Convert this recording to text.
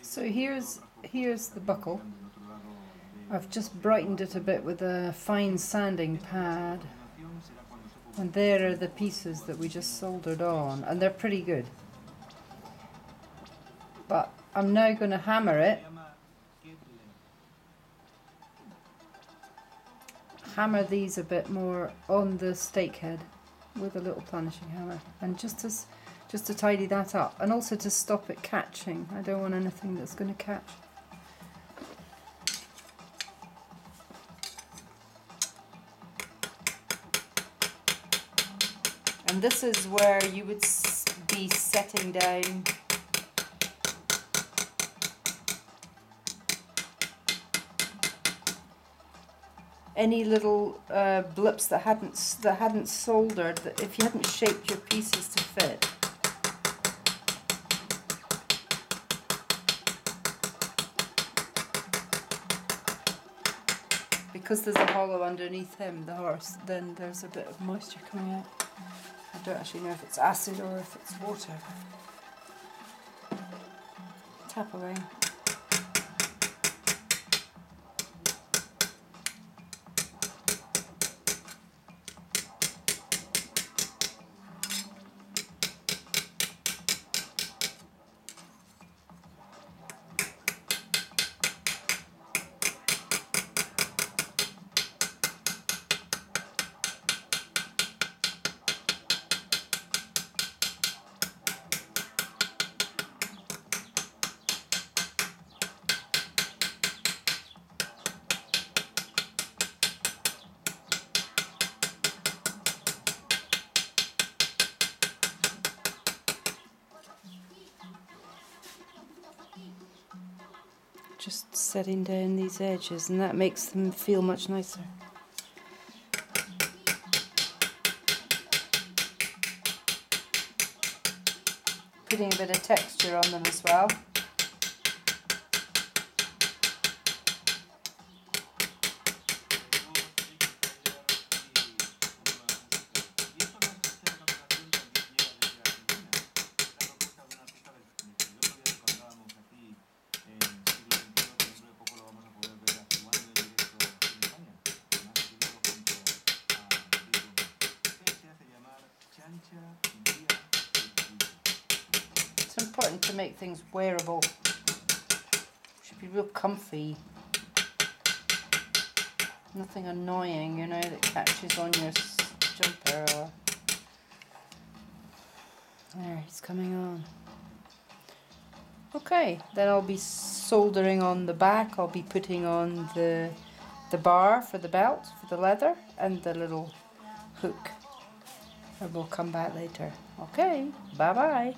So here's the buckle. I've just brightened it a bit with a fine sanding pad, and there are the pieces that we just soldered on, and they're pretty good. But I'm now going to hammer it. Hammer these a bit more on the stake head with a little planishing hammer, and just to tidy that up, and also to stop it catching. I don't want anything that's going to catch. And this is where you would be setting down any little blips that hadn't soldered, that if you hadn't shaped your pieces to fit. Because there's a hollow underneath him, the horse, then there's a bit of moisture coming out. I don't actually know if it's acid or if it's water. Tap away. Just setting down these edges, and that makes them feel much nicer. Putting a bit of texture on them as well. It's important to make things wearable. Should be real comfy. Nothing annoying, you know, that catches on your jumper. Or... There, he's coming on. Okay, then I'll be soldering on the back. I'll be putting on the bar for the belt, for the leather, and the little hook. And we'll come back later. Okay, bye bye.